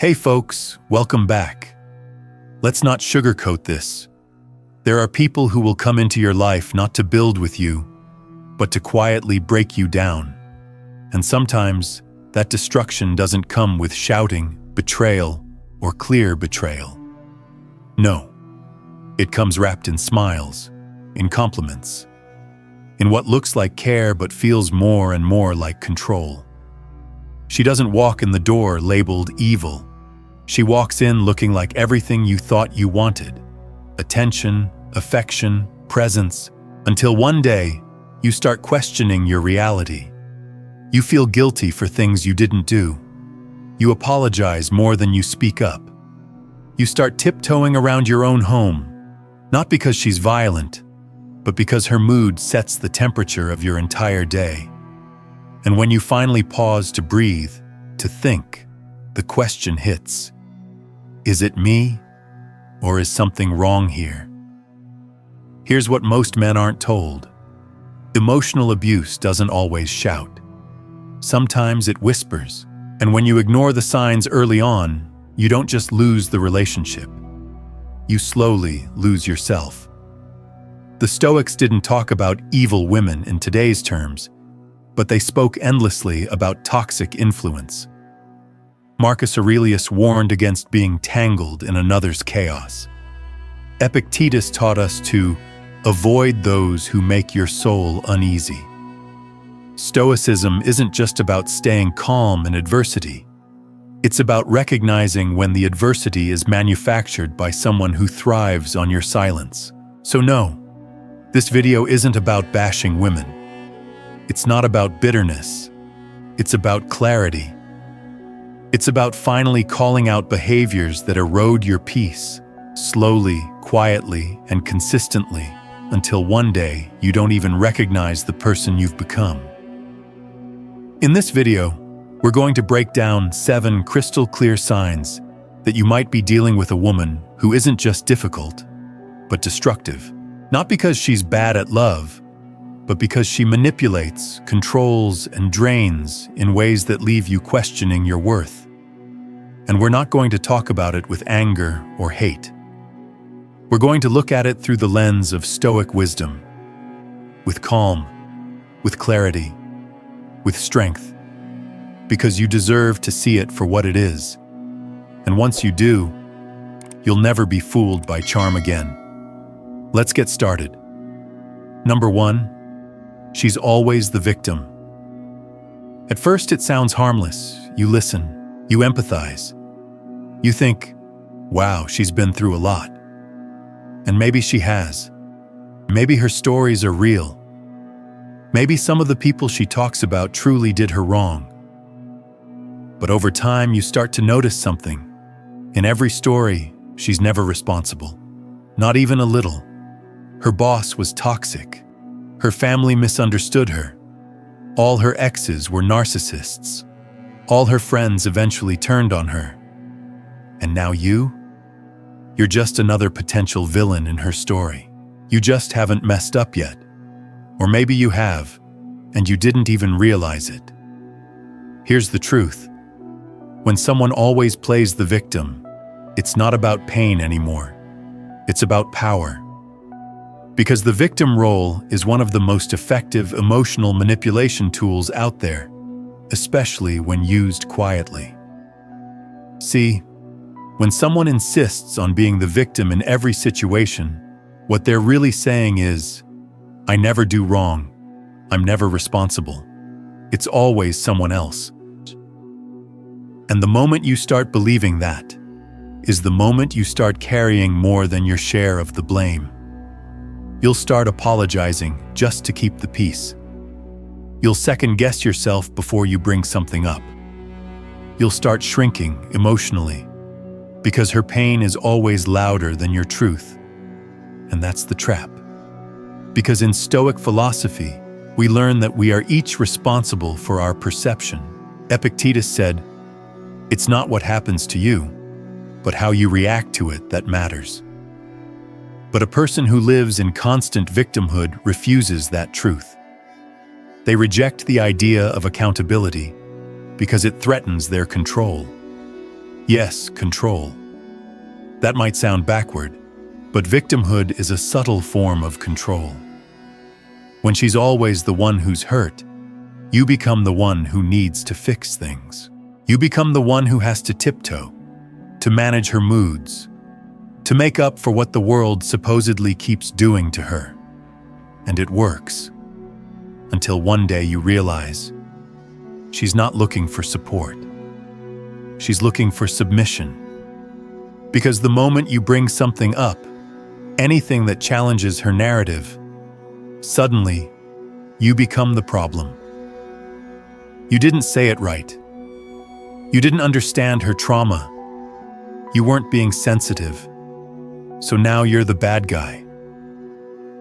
Hey folks, welcome back. Let's not sugarcoat this. There are people who will come into your life not to build with you, but to quietly break you down. And sometimes, that destruction doesn't come with shouting, betrayal, or clear betrayal. No, it comes wrapped in smiles, in compliments, in what looks like care but feels more and more like control. She doesn't walk in the door labeled evil. She walks in looking like everything you thought you wanted: attention, affection, presence, until one day you start questioning your reality. You feel guilty for things you didn't do. You apologize more than you speak up. You start tiptoeing around your own home, not because she's violent, but because her mood sets the temperature of your entire day. And when you finally pause to breathe, to think, the question hits: is it me, or is something wrong here? Here's what most men aren't told. Emotional abuse doesn't always shout. Sometimes it whispers, and when you ignore the signs early on, you don't just lose the relationship. You slowly lose yourself. The Stoics didn't talk about evil women in today's terms, but they spoke endlessly about toxic influence. Marcus Aurelius warned against being tangled in another's chaos. Epictetus taught us to avoid those who make your soul uneasy. Stoicism isn't just about staying calm in adversity. It's about recognizing when the adversity is manufactured by someone who thrives on your silence. So no, this video isn't about bashing women. It's not about bitterness. It's about clarity. It's about finally calling out behaviors that erode your peace, slowly, quietly, and consistently, until one day you don't even recognize the person you've become. In this video, we're going to break down 7 crystal clear signs that you might be dealing with a woman who isn't just difficult, but destructive. Not because she's bad at love, but because she manipulates, controls, and drains in ways that leave you questioning your worth. And we're not going to talk about it with anger or hate. We're going to look at it through the lens of Stoic wisdom, with calm, with clarity, with strength, because you deserve to see it for what it is. And once you do, you'll never be fooled by charm again. Let's get started. Number 1, she's always the victim. At first it sounds harmless. You listen, you empathize. You think, wow, she's been through a lot. And maybe she has. Maybe her stories are real. Maybe some of the people she talks about truly did her wrong. But over time, you start to notice something. In every story, she's never responsible. Not even a little. Her boss was toxic. Her family misunderstood her. All her exes were narcissists. All her friends eventually turned on her. And now you're just another potential villain in her story. You just haven't messed up yet. Or maybe you have, and you didn't even realize it. Here's the truth. When someone always plays the victim, it's not about pain anymore. It's about power. Because the victim role is one of the most effective emotional manipulation tools out there, especially when used quietly. See, when someone insists on being the victim in every situation, what they're really saying is, I never do wrong. I'm never responsible. It's always someone else. And the moment you start believing that is the moment you start carrying more than your share of the blame. You'll start apologizing just to keep the peace. You'll second-guess yourself before you bring something up. You'll start shrinking emotionally, because her pain is always louder than your truth. And that's the trap. Because in Stoic philosophy, we learn that we are each responsible for our perception. Epictetus said, it's not what happens to you, but how you react to it that matters. But a person who lives in constant victimhood refuses that truth. They reject the idea of accountability because it threatens their control. Yes, control. That might sound backward, but victimhood is a subtle form of control. When she's always the one who's hurt, you become the one who needs to fix things. You become the one who has to tiptoe, to manage her moods, to make up for what the world supposedly keeps doing to her. And it works. Until one day you realize she's not looking for support. She's looking for submission. Because the moment you bring something up, anything that challenges her narrative, suddenly you become the problem. You didn't say it right. You didn't understand her trauma. You weren't being sensitive. So now you're the bad guy.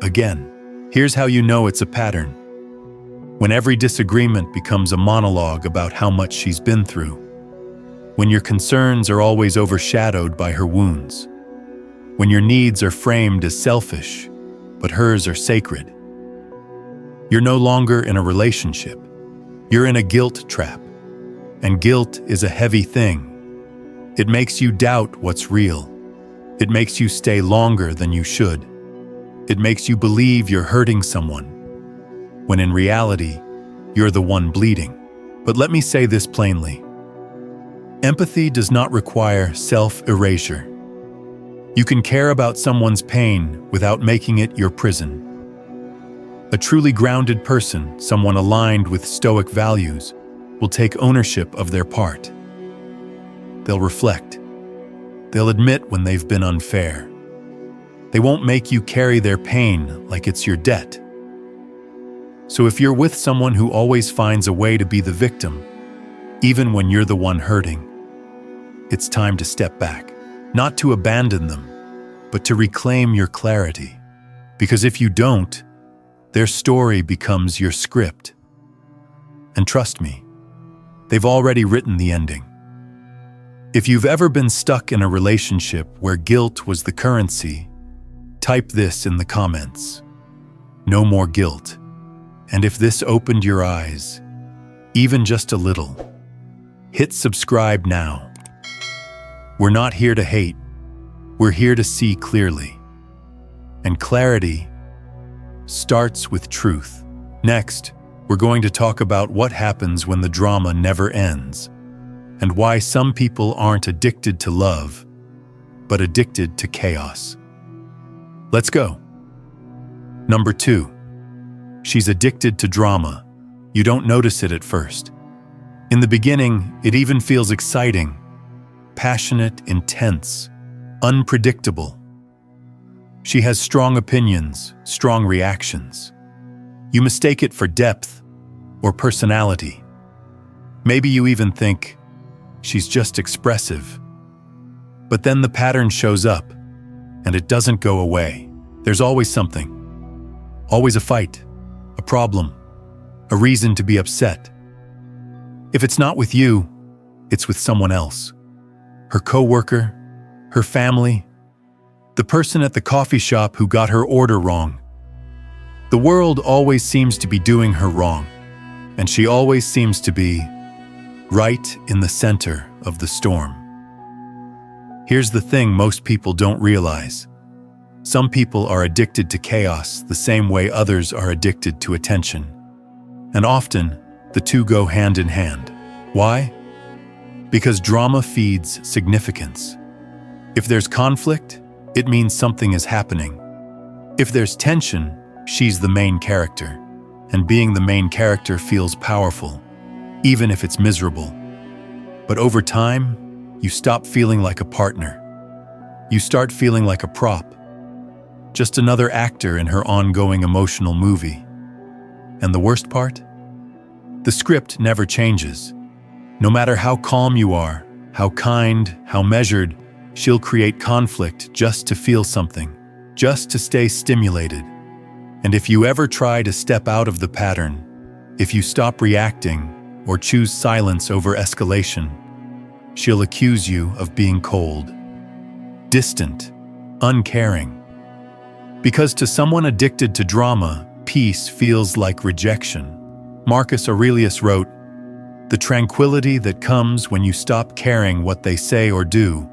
Again, here's how you know it's a pattern. When every disagreement becomes a monologue about how much she's been through. When your concerns are always overshadowed by her wounds. When your needs are framed as selfish, but hers are sacred. You're no longer in a relationship. You're in a guilt trap. And guilt is a heavy thing. It makes you doubt what's real. It makes you stay longer than you should. It makes you believe you're hurting someone, when in reality, you're the one bleeding. But let me say this plainly. Empathy does not require self-erasure. You can care about someone's pain without making it your prison. A truly grounded person, someone aligned with Stoic values, will take ownership of their part. They'll reflect. They'll admit when they've been unfair. They won't make you carry their pain like it's your debt. So if you're with someone who always finds a way to be the victim, even when you're the one hurting, it's time to step back. Not to abandon them, but to reclaim your clarity. Because if you don't, their story becomes your script. And trust me, they've already written the ending. If you've ever been stuck in a relationship where guilt was the currency, type this in the comments. No more guilt. And if this opened your eyes, even just a little, hit subscribe now. We're not here to hate. We're here to see clearly. And clarity starts with truth. Next, we're going to talk about what happens when the drama never ends, and why some people aren't addicted to love, but addicted to chaos. Let's go. Number 2. She's addicted to drama. You don't notice it at first. In the beginning, it even feels exciting, passionate, intense, unpredictable. She has strong opinions, strong reactions. You mistake it for depth or personality. Maybe you even think she's just expressive. But then the pattern shows up, and it doesn't go away. There's always something. Always a fight, a problem, a reason to be upset. If it's not with you, it's with someone else. Her coworker, her family, the person at the coffee shop who got her order wrong. The world always seems to be doing her wrong, and she always seems to be right in the center of the storm. Here's the thing most people don't realize. Some people are addicted to chaos the same way others are addicted to attention. And often, the two go hand in hand. Why? Because drama feeds significance. If there's conflict, it means something is happening. If there's tension, she's the main character. And being the main character feels powerful, even if it's miserable. But over time, you stop feeling like a partner. You start feeling like a prop. Just another actor in her ongoing emotional movie. And the worst part? The script never changes. No matter how calm you are, how kind, how measured, she'll create conflict just to feel something, just to stay stimulated. And if you ever try to step out of the pattern, if you stop reacting or choose silence over escalation, she'll accuse you of being cold, distant, uncaring. Because to someone addicted to drama, peace feels like rejection. Marcus Aurelius wrote, The tranquility that comes when you stop caring what they say or do,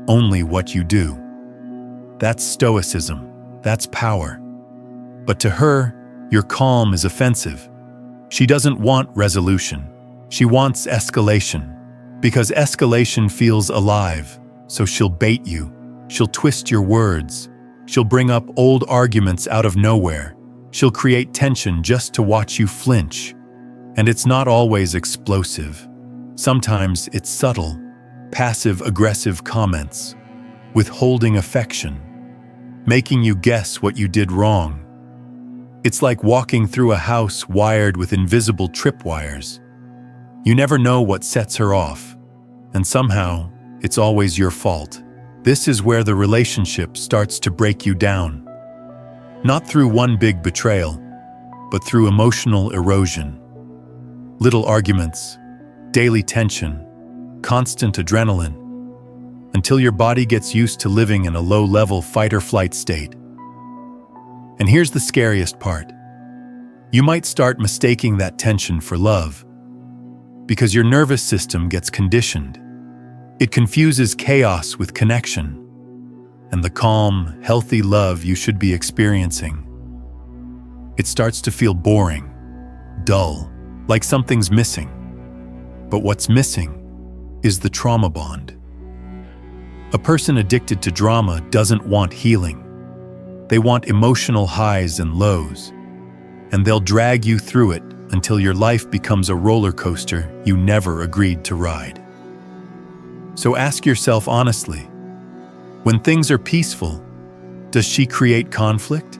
only what you do. That's Stoicism. That's power. But to her, your calm is offensive. She doesn't want resolution. She wants escalation. Because escalation feels alive, so she'll bait you. She'll twist your words. She'll bring up old arguments out of nowhere. She'll create tension just to watch you flinch. And it's not always explosive. Sometimes it's subtle, passive-aggressive comments, withholding affection, making you guess what you did wrong. It's like walking through a house wired with invisible tripwires. You never know what sets her off, and somehow it's always your fault. This is where the relationship starts to break you down. Not through one big betrayal, but through emotional erosion. Little arguments, daily tension, constant adrenaline, until your body gets used to living in a low-level fight-or-flight state. And here's the scariest part. You might start mistaking that tension for love, because your nervous system gets conditioned. It confuses chaos with connection, and the calm, healthy love you should be experiencing. It starts to feel boring, dull, like something's missing. But what's missing is the trauma bond. A person addicted to drama doesn't want healing. They want emotional highs and lows, and they'll drag you through it until your life becomes a roller coaster you never agreed to ride. So ask yourself honestly, when things are peaceful, does she create conflict?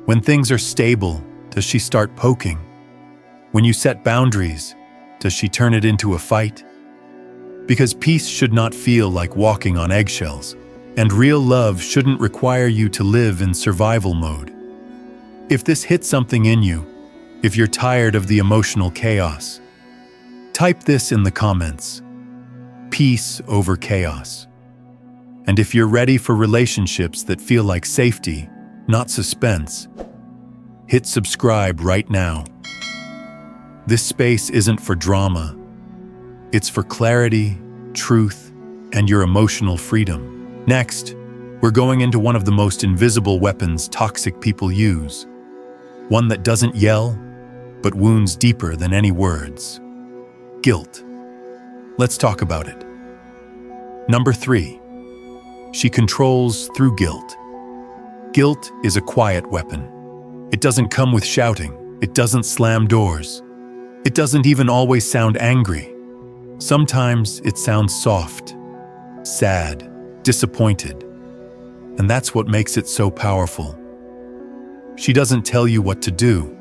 When things are stable, does she start poking? When you set boundaries, does she turn it into a fight? Because peace should not feel like walking on eggshells, and real love shouldn't require you to live in survival mode. If this hits something in you, if you're tired of the emotional chaos, type this in the comments: peace over chaos. And if you're ready for relationships that feel like safety, not suspense, hit subscribe right now. This space isn't for drama. It's for clarity, truth, and your emotional freedom. Next, we're going into one of the most invisible weapons toxic people use. One that doesn't yell, but wounds deeper than any words. Guilt. Let's talk about it. Number 3. She controls through guilt. Guilt is a quiet weapon. It doesn't come with shouting. It doesn't slam doors. It doesn't even always sound angry. Sometimes it sounds soft, sad, disappointed. And that's what makes it so powerful. She doesn't tell you what to do,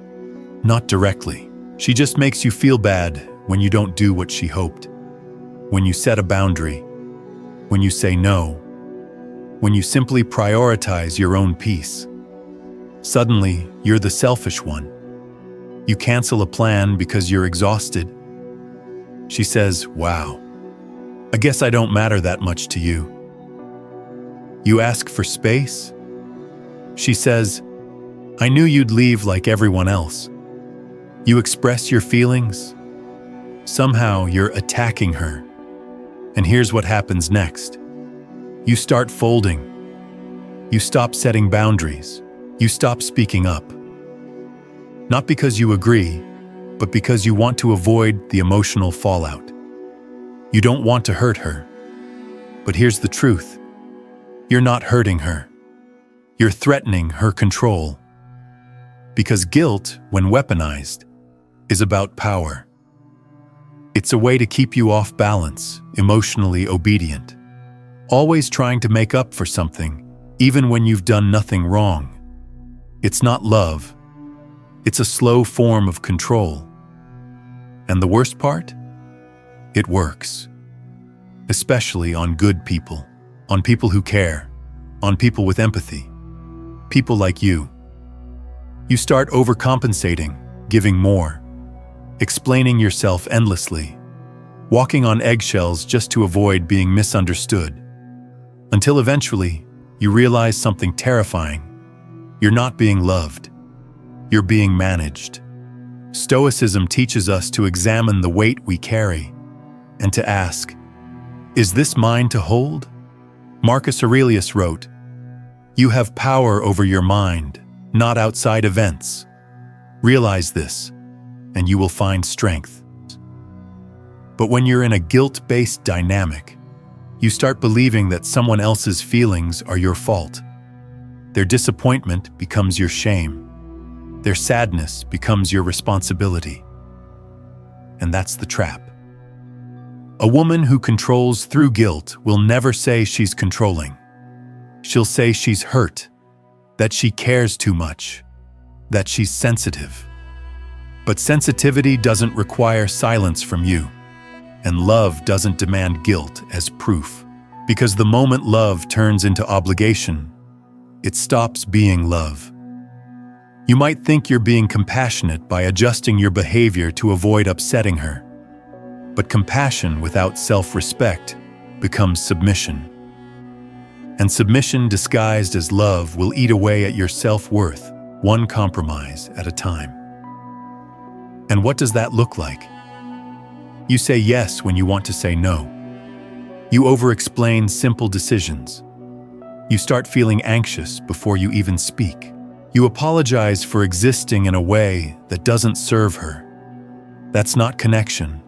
not directly. She just makes you feel bad when you don't do what she hoped. When you set a boundary, when you say no, when you simply prioritize your own peace. Suddenly, you're the selfish one. You cancel a plan because you're exhausted. She says, "Wow, I guess I don't matter that much to you." You ask for space. She says, "I knew you'd leave like everyone else." You express your feelings. Somehow you're attacking her. And here's what happens next. You start folding. You stop setting boundaries. You stop speaking up. Not because you agree, but because you want to avoid the emotional fallout. You don't want to hurt her. But here's the truth. You're not hurting her. You're threatening her control. Because guilt, when weaponized, is about power. It's a way to keep you off balance, emotionally obedient, always trying to make up for something, even when you've done nothing wrong. It's not love. It's a slow form of control. And the worst part? It works. Especially on good people, on people who care, on people with empathy, people like you. You start overcompensating, giving more, explaining yourself endlessly, walking on eggshells just to avoid being misunderstood, until eventually you realize something terrifying. You're not being loved. You're being managed. Stoicism teaches us to examine the weight we carry and to ask, is this mine to hold? Marcus Aurelius wrote, "You have power over your mind, not outside events. Realize this, and you will find strength." But when you're in a guilt-based dynamic, you start believing that someone else's feelings are your fault. Their disappointment becomes your shame. Their sadness becomes your responsibility. And that's the trap. A woman who controls through guilt will never say she's controlling. She'll say she's hurt, that she cares too much, that she's sensitive. But sensitivity doesn't require silence from you, and love doesn't demand guilt as proof. Because the moment love turns into obligation, it stops being love. You might think you're being compassionate by adjusting your behavior to avoid upsetting her. But compassion without self-respect becomes submission. And submission disguised as love will eat away at your self-worth, one compromise at a time. And what does that look like? You say yes when you want to say no. You over-explain simple decisions. You start feeling anxious before you even speak. You apologize for existing in a way that doesn't serve her. That's not connection.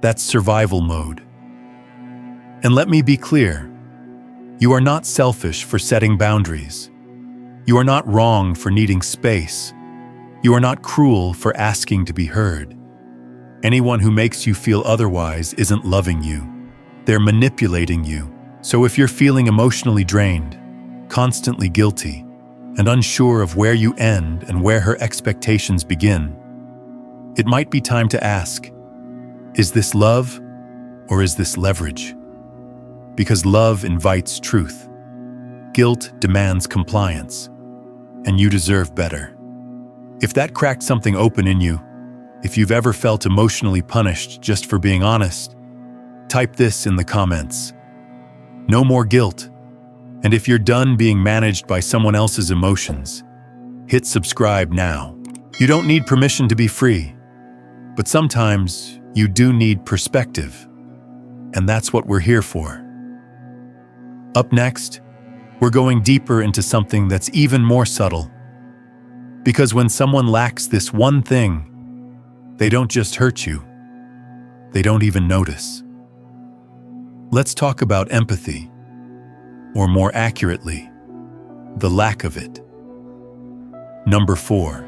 That's survival mode. And let me be clear. You are not selfish for setting boundaries. You are not wrong for needing space. You are not cruel for asking to be heard. Anyone who makes you feel otherwise isn't loving you. They're manipulating you. So if you're feeling emotionally drained, constantly guilty, and unsure of where you end and where her expectations begin, it might be time to ask, is this love or is this leverage? Because love invites truth. Guilt demands compliance, and you deserve better. If that cracked something open in you, if you've ever felt emotionally punished just for being honest, type this in the comments. No more guilt. And if you're done being managed by someone else's emotions, hit subscribe now. You don't need permission to be free, but sometimes you do need perspective, and that's what we're here for. Up next, we're going deeper into something that's even more subtle. Because when someone lacks this one thing, they don't just hurt you, they don't even notice. Let's talk about empathy. Or more accurately, the lack of it. Number 4.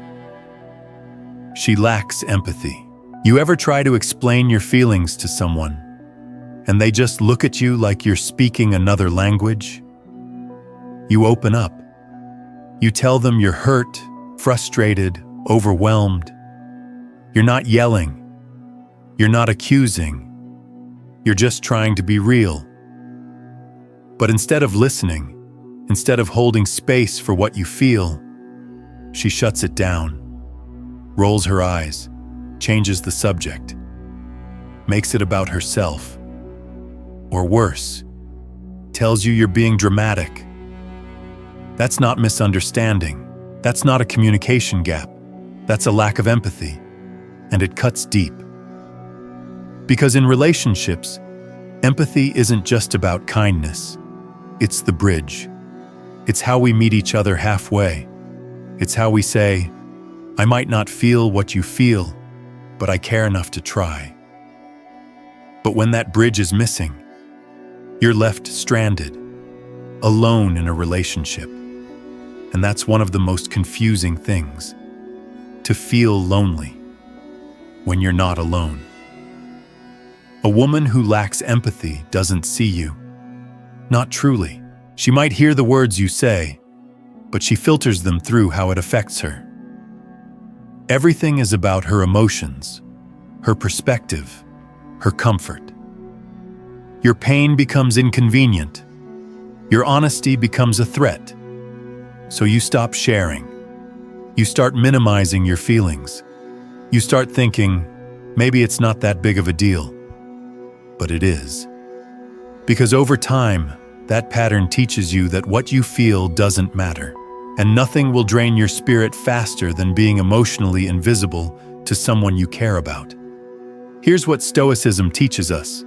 She lacks empathy. You ever try to explain your feelings to someone, and they just look at you like you're speaking another language? You open up. You tell them you're hurt, frustrated, overwhelmed. You're not yelling. You're not accusing. You're just trying to be real. But instead of listening, instead of holding space for what you feel, she shuts it down, rolls her eyes, changes the subject, makes it about herself. Or worse, tells you you're being dramatic. That's not misunderstanding. That's not a communication gap. That's a lack of empathy, and it cuts deep. Because in relationships, empathy isn't just about kindness. It's the bridge. It's how we meet each other halfway. It's how we say, I might not feel what you feel, but I care enough to try. But when that bridge is missing, you're left stranded, alone in a relationship. And that's one of the most confusing things, to feel lonely when you're not alone. A woman who lacks empathy doesn't see you. Not truly. She might hear the words you say, but she filters them through how it affects her. Everything is about her emotions, her perspective, her comfort. Your pain becomes inconvenient. Your honesty becomes a threat. So you stop sharing. You start minimizing your feelings. You start thinking, maybe it's not that big of a deal. But it is. Because over time, that pattern teaches you that what you feel doesn't matter, and nothing will drain your spirit faster than being emotionally invisible to someone you care about. Here's what Stoicism teaches us.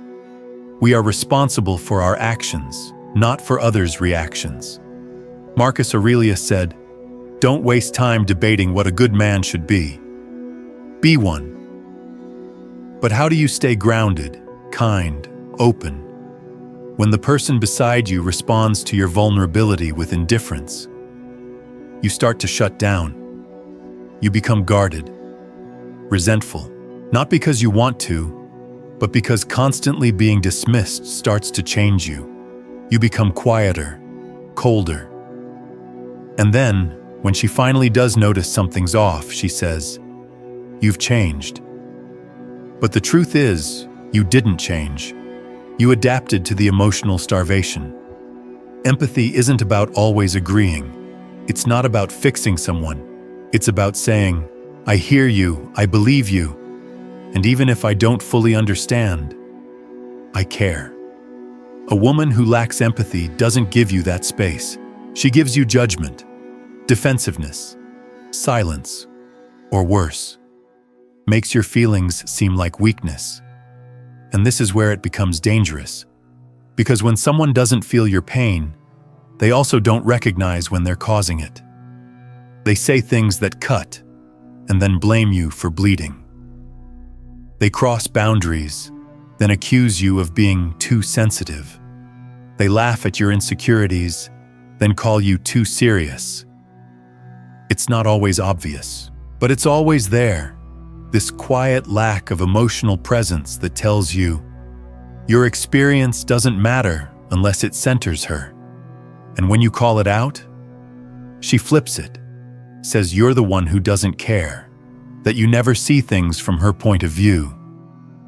We are responsible for our actions, not for others' reactions. Marcus Aurelius said, "Don't waste time debating what a good man should be. Be one." But how do you stay grounded, kind, open, when the person beside you responds to your vulnerability with indifference? You start to shut down. You become guarded, resentful, not because you want to, but because constantly being dismissed starts to change you. You become quieter, colder. And then, when she finally does notice something's off, she says, "You've changed." But the truth is, you didn't change. You adapted to the emotional starvation. Empathy isn't about always agreeing. It's not about fixing someone. It's about saying, "I hear you, I believe you, and even if I don't fully understand, I care." A woman who lacks empathy doesn't give you that space. She gives you judgment, defensiveness, silence, or worse, makes your feelings seem like weakness. And this is where it becomes dangerous. Because when someone doesn't feel your pain, they also don't recognize when they're causing it. They say things that cut, and then blame you for bleeding. They cross boundaries, then accuse you of being too sensitive. They laugh at your insecurities, then call you too serious. It's not always obvious, but it's always there. This quiet lack of emotional presence that tells you, your experience doesn't matter unless it centers her. And when you call it out, she flips it, says you're the one who doesn't care, that you never see things from her point of view.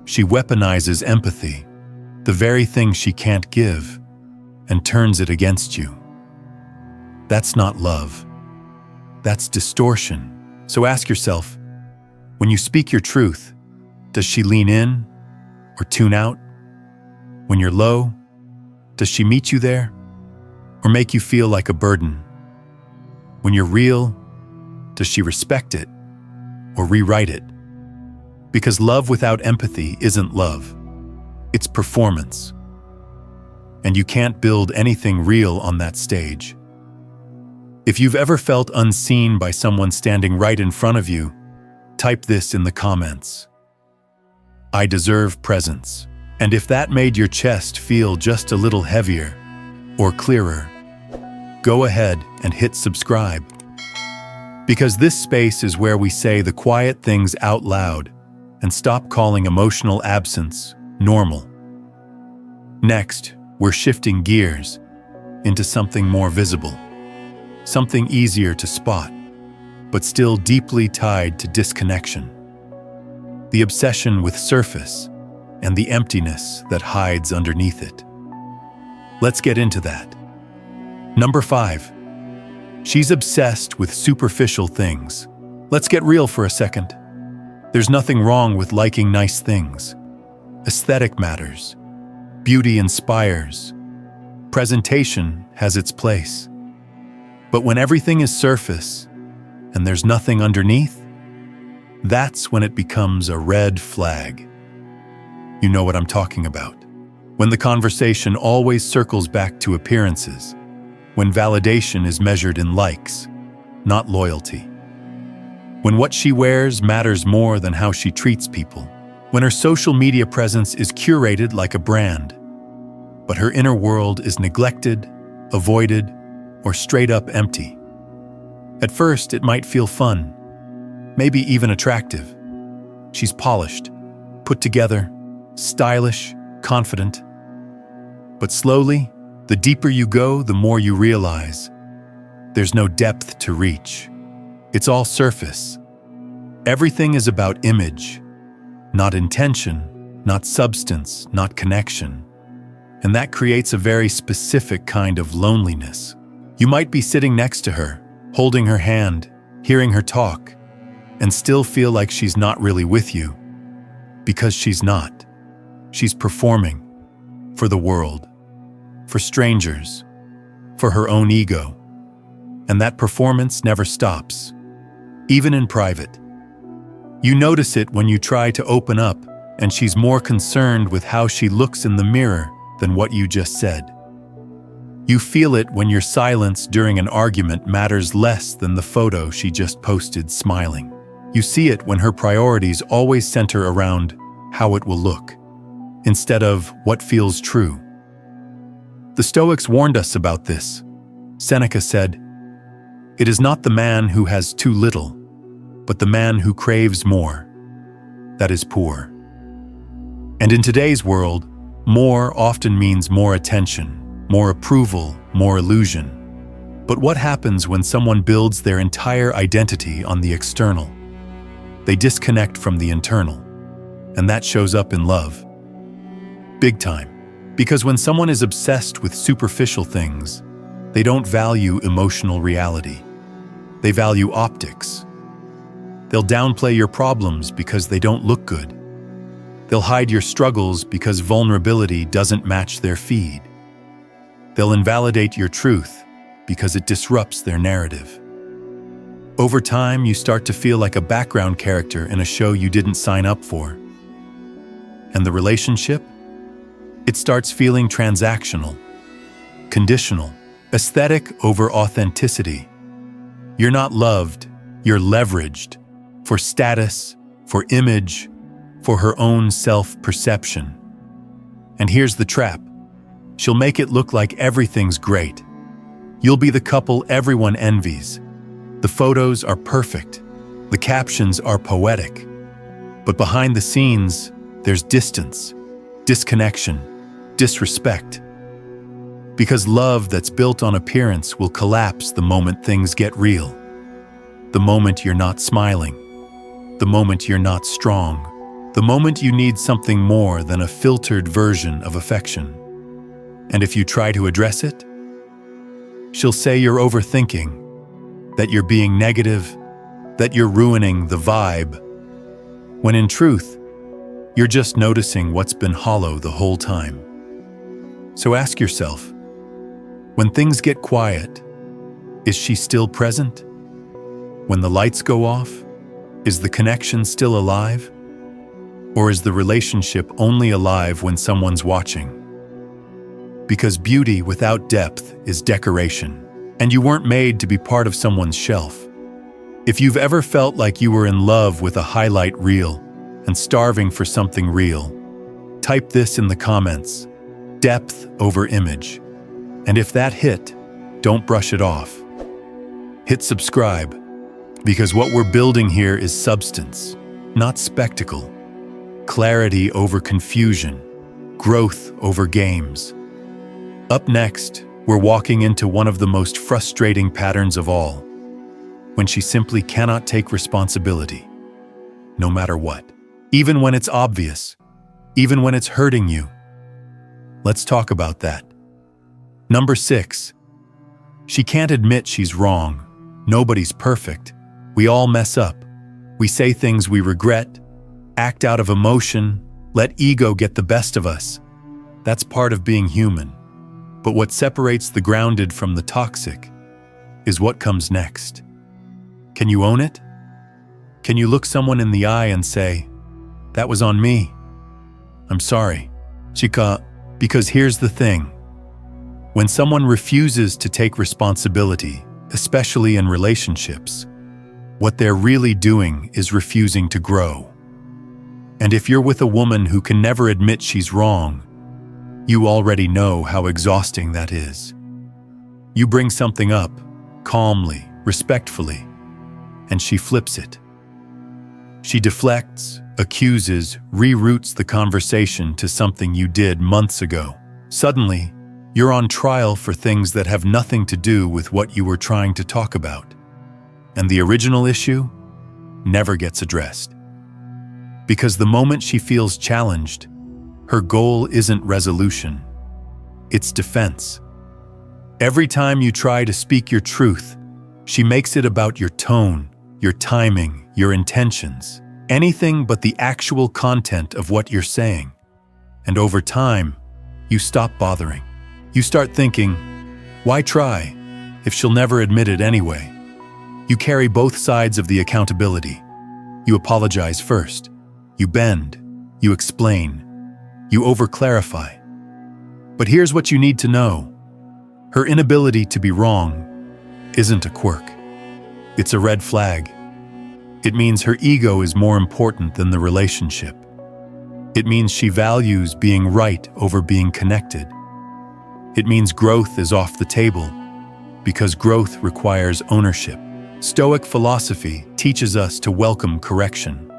She weaponizes empathy, the very thing she can't give, and turns it against you. That's not love. That's distortion. So ask yourself, when you speak your truth, does she lean in or tune out? When you're low, does she meet you there or make you feel like a burden? When you're real, does she respect it or rewrite it? Because love without empathy isn't love. It's performance. And you can't build anything real on that stage. If you've ever felt unseen by someone standing right in front of you, type this in the comments. I deserve presence. And if that made your chest feel just a little heavier or clearer, go ahead and hit subscribe. Because this space is where we say the quiet things out loud and stop calling emotional absence normal. Next, we're shifting gears into something more visible, something easier to spot, but still deeply tied to disconnection. The obsession with surface and the emptiness that hides underneath it. Let's get into that. Number 5. She's obsessed with superficial things. Let's get real for a second. There's nothing wrong with liking nice things. Aesthetic matters. Beauty inspires. Presentation has its place. But when everything is surface and there's nothing underneath, that's when it becomes a red flag. You know what I'm talking about. When the conversation always circles back to appearances, when validation is measured in likes, not loyalty. When what she wears matters more than how she treats people. When her social media presence is curated like a brand, but her inner world is neglected, avoided, or straight up empty. At first, it might feel fun, maybe even attractive. She's polished, put together, stylish, confident. But slowly, the deeper you go, the more you realize there's no depth to reach. It's all surface. Everything is about image, not intention, not substance, not connection. And that creates a very specific kind of loneliness. You might be sitting next to her, holding her hand, hearing her talk, and still feel like she's not really with you. Because she's not. She's performing for the world, for strangers, for her own ego. And that performance never stops, even in private. You notice it when you try to open up, and she's more concerned with how she looks in the mirror than what you just said. You feel it when your silence during an argument matters less than the photo she just posted smiling. You see it when her priorities always center around how it will look, instead of what feels true. The Stoics warned us about this. Seneca said, "It is not the man who has too little, but the man who craves more, that is poor." And in today's world, more often means more attention, more approval, more illusion. But what happens when someone builds their entire identity on the external? They disconnect from the internal, and that shows up in love. Big time. Because when someone is obsessed with superficial things, they don't value emotional reality. They value optics. They'll downplay your problems because they don't look good. They'll hide your struggles because vulnerability doesn't match their feed. They'll invalidate your truth because it disrupts their narrative. Over time, you start to feel like a background character in a show you didn't sign up for. And the relationship? It starts feeling transactional, conditional, aesthetic over authenticity. You're not loved, you're leveraged for status, for image, for her own self-perception. And here's the trap. She'll make it look like everything's great. You'll be the couple everyone envies. The photos are perfect. The captions are poetic. But behind the scenes, there's distance, disconnection, disrespect. Because love that's built on appearance will collapse the moment things get real. The moment you're not smiling. The moment you're not strong. The moment you need something more than a filtered version of affection. And if you try to address it, she'll say you're overthinking, that you're being negative, that you're ruining the vibe, when in truth, you're just noticing what's been hollow the whole time. So ask yourself, when things get quiet, is she still present? When the lights go off, is the connection still alive? Or is the relationship only alive when someone's watching? Because beauty without depth is decoration, and you weren't made to be part of someone's shelf. If you've ever felt like you were in love with a highlight reel and starving for something real, type this in the comments: depth over image. And if that hit, don't brush it off. Hit subscribe, because what we're building here is substance, not spectacle. Clarity over confusion, growth over games. Up next, we're walking into one of the most frustrating patterns of all, when she simply cannot take responsibility, no matter what. Even when it's obvious, even when it's hurting you. Let's talk about that. Number 6, she can't admit she's wrong. Nobody's perfect. We all mess up. We say things we regret, act out of emotion, let ego get the best of us. That's part of being human. But what separates the grounded from the toxic is what comes next. Can you own it? Can you look someone in the eye and say, "That was on me. I'm sorry." Because here's the thing. When someone refuses to take responsibility, especially in relationships, what they're really doing is refusing to grow. And if you're with a woman who can never admit she's wrong, you already know how exhausting that is. You bring something up, calmly, respectfully, and she flips it. She deflects, accuses, reroutes the conversation to something you did months ago. Suddenly, you're on trial for things that have nothing to do with what you were trying to talk about. And the original issue never gets addressed. Because the moment she feels challenged, her goal isn't resolution, it's defense. Every time you try to speak your truth, she makes it about your tone, your timing, your intentions, anything but the actual content of what you're saying. And over time, you stop bothering. You start thinking, why try if she'll never admit it anyway? You carry both sides of the accountability. You apologize first. You bend. You explain. You overclarify. But here's what you need to know. Her inability to be wrong isn't a quirk. It's a red flag. It means her ego is more important than the relationship. It means she values being right over being connected. It means growth is off the table because growth requires ownership. Stoic philosophy teaches us to welcome correction.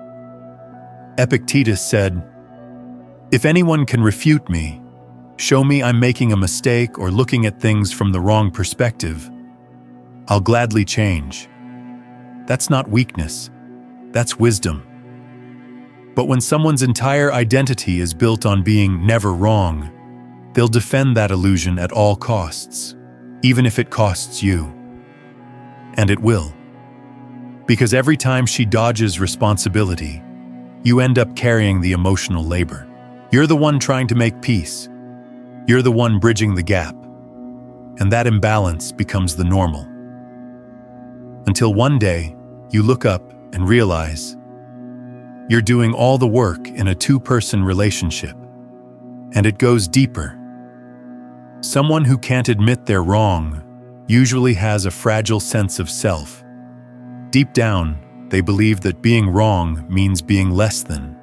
Epictetus said, "If anyone can refute me, show me I'm making a mistake or looking at things from the wrong perspective, I'll gladly change." That's not weakness, that's wisdom. But when someone's entire identity is built on being never wrong, they'll defend that illusion at all costs, even if it costs you. And it will. Because every time she dodges responsibility, you end up carrying the emotional labor. You're the one trying to make peace. You're the one bridging the gap. And that imbalance becomes the normal. Until one day, you look up and realize you're doing all the work in a two-person relationship. And it goes deeper. Someone who can't admit they're wrong usually has a fragile sense of self. Deep down, they believe that being wrong means being less than,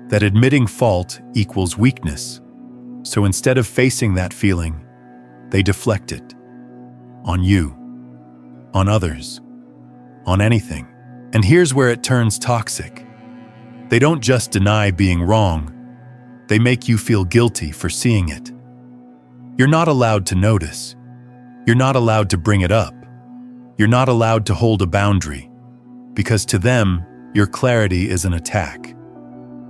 that admitting fault equals weakness. So instead of facing that feeling, they deflect it. On you, on others, on anything. And here's where it turns toxic. They don't just deny being wrong, they make you feel guilty for seeing it. You're not allowed to notice. You're not allowed to bring it up. You're not allowed to hold a boundary. Because to them, your clarity is an attack.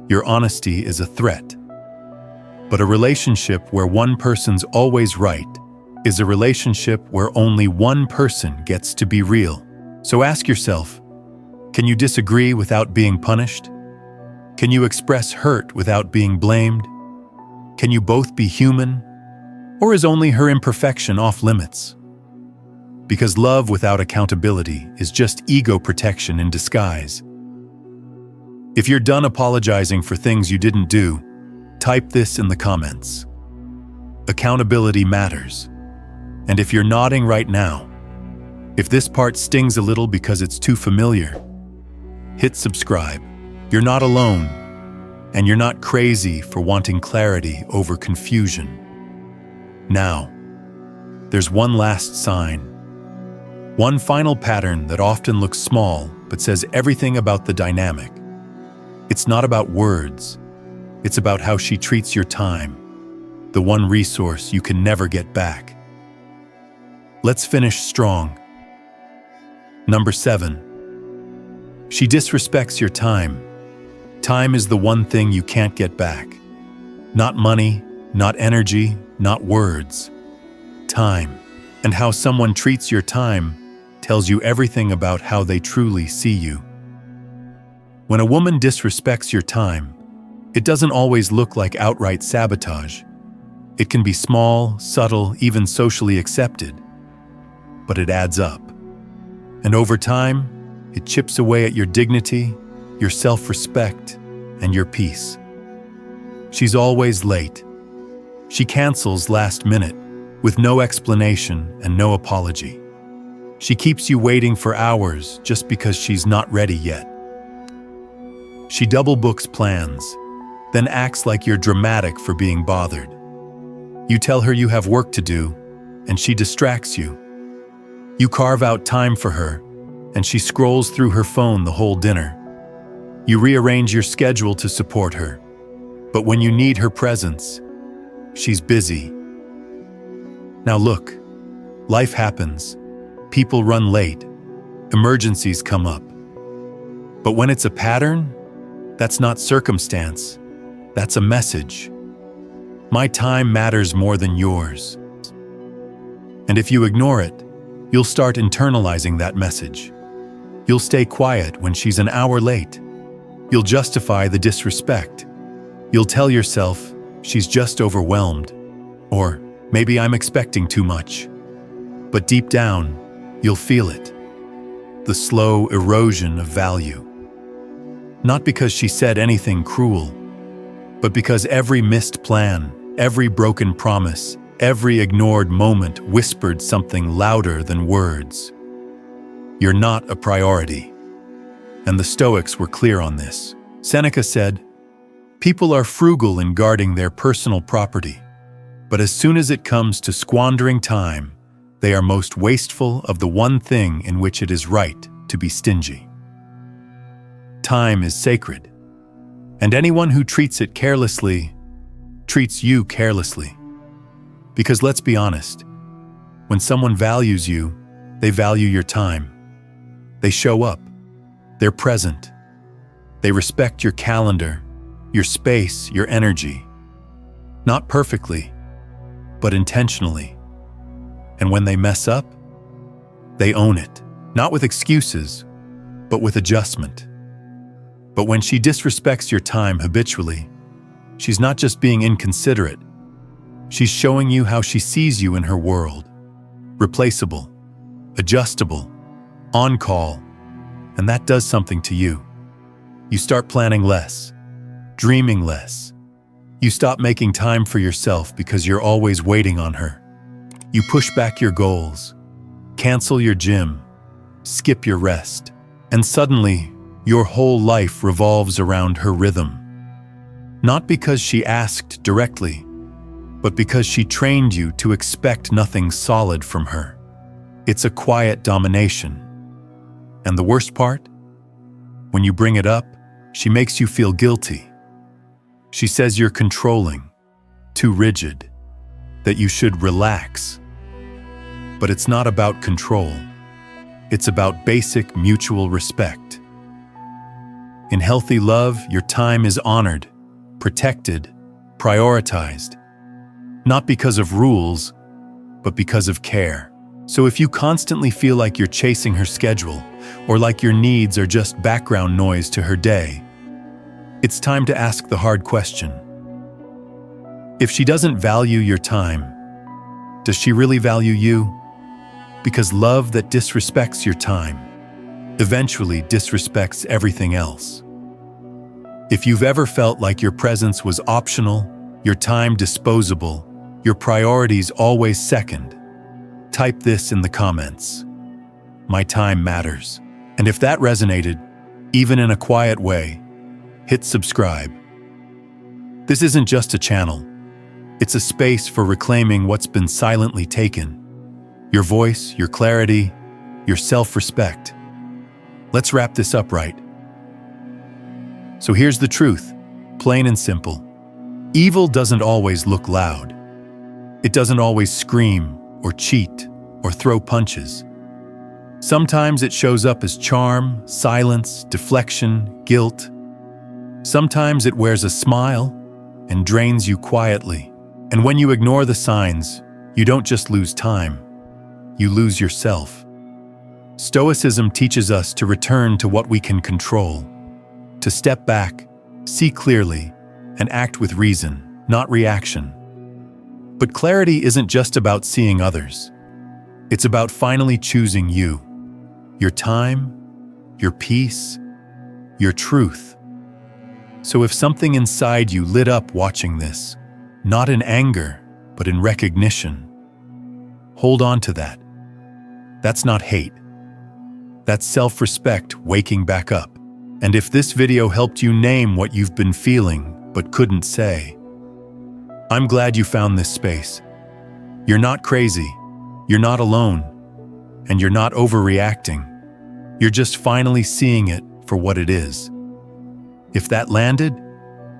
Your honesty is a threat. But a relationship where one person's always right is a relationship where only one person gets to be real. So ask yourself, can you disagree without being punished? Can you express hurt without being blamed? Can you both be human? Or is only her imperfection off limits? Because love without accountability is just ego protection in disguise. If you're done apologizing for things you didn't do, type this in the comments. Accountability matters. And if you're nodding right now, if this part stings a little because it's too familiar, hit subscribe. You're not alone, and you're not crazy for wanting clarity over confusion. Now, there's one last sign. One final pattern that often looks small but says everything about the dynamic. It's not about words. It's about how she treats your time, the one resource you can never get back. Let's finish strong. Number 7. She disrespects your time. Time is the one thing you can't get back. Not money, not energy, not words. Time. And how someone treats your time tells you everything about how they truly see you. When a woman disrespects your time, it doesn't always look like outright sabotage. It can be small, subtle, even socially accepted. But it adds up. And over time, it chips away at your dignity, your self-respect, and your peace. She's always late. She cancels last minute, with no explanation and no apology. She keeps you waiting for hours just because she's not ready yet. She double books plans, then acts like you're dramatic for being bothered. You tell her you have work to do, and she distracts you. You carve out time for her, and she scrolls through her phone the whole dinner. You rearrange your schedule to support her, but when you need her presence, she's busy. Now look, life happens, people run late, emergencies come up. But when it's a pattern, that's not circumstance, that's a message. My time matters more than yours. And if you ignore it, you'll start internalizing that message. You'll stay quiet when she's an hour late. You'll justify the disrespect. You'll tell yourself, she's just overwhelmed. Or, maybe I'm expecting too much. But deep down, you'll feel it. The slow erosion of value. not because she said anything cruel, but because every missed plan, every broken promise, every ignored moment whispered something louder than words. You're not a priority. And the Stoics were clear on this. Seneca said, "People are frugal in guarding their personal property, but as soon as it comes to squandering time, they are most wasteful of the one thing in which it is right to be stingy." Time is sacred, and anyone who treats it carelessly treats you carelessly. Because let's be honest, when someone values you, they value your time. They show up. They're present. They respect your calendar, your space, your energy. Not perfectly, but intentionally. And when they mess up, they own it. Not with excuses, but with adjustment. But when she disrespects your time habitually, she's not just being inconsiderate. She's showing you how she sees you in her world. Replaceable, adjustable, on call, and that does something to you. You start planning less, dreaming less. You stop making time for yourself because you're always waiting on her. You push back your goals, cancel your gym, skip your rest, and suddenly your whole life revolves around her rhythm. Not because she asked directly, but because she trained you to expect nothing solid from her. It's a quiet domination. And the worst part? When you bring it up, she makes you feel guilty. She says you're controlling, too rigid, that you should relax. But it's not about control. It's about basic mutual respect. In healthy love, your time is honored, protected, prioritized. Not because of rules, but because of care. So if you constantly feel like you're chasing her schedule, or like your needs are just background noise to her day, it's time to ask the hard question. If she doesn't value your time, does she really value you? Because love that disrespects your time eventually disrespects everything else. If you've ever felt like your presence was optional, your time disposable, your priorities always second, type this in the comments. My time matters. And if that resonated, even in a quiet way, hit subscribe. This isn't just a channel. It's a space for reclaiming what's been silently taken. Your voice, your clarity, your self-respect. Let's wrap this up right. So here's the truth, plain and simple. Evil doesn't always look loud. It doesn't always scream or cheat or throw punches. Sometimes it shows up as charm, silence, deflection, guilt. Sometimes it wears a smile and drains you quietly. And when you ignore the signs, you don't just lose time, you lose yourself. Stoicism teaches us to return to what we can control, to step back, see clearly, and act with reason, not reaction. But clarity isn't just about seeing others. It's about finally choosing you, your time, your peace, your truth. So if something inside you lit up watching this, not in anger, but in recognition, hold on to that. That's not hate. That's self-respect waking back up. And if this video helped you name what you've been feeling but couldn't say, I'm glad you found this space. You're not crazy, you're not alone, and you're not overreacting. You're just finally seeing it for what it is. If that landed,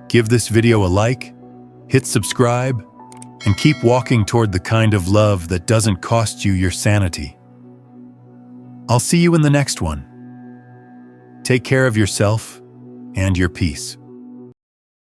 give this video a like, hit subscribe, and keep walking toward the kind of love that doesn't cost you your sanity. I'll see you in the next one. Take care of yourself and your peace.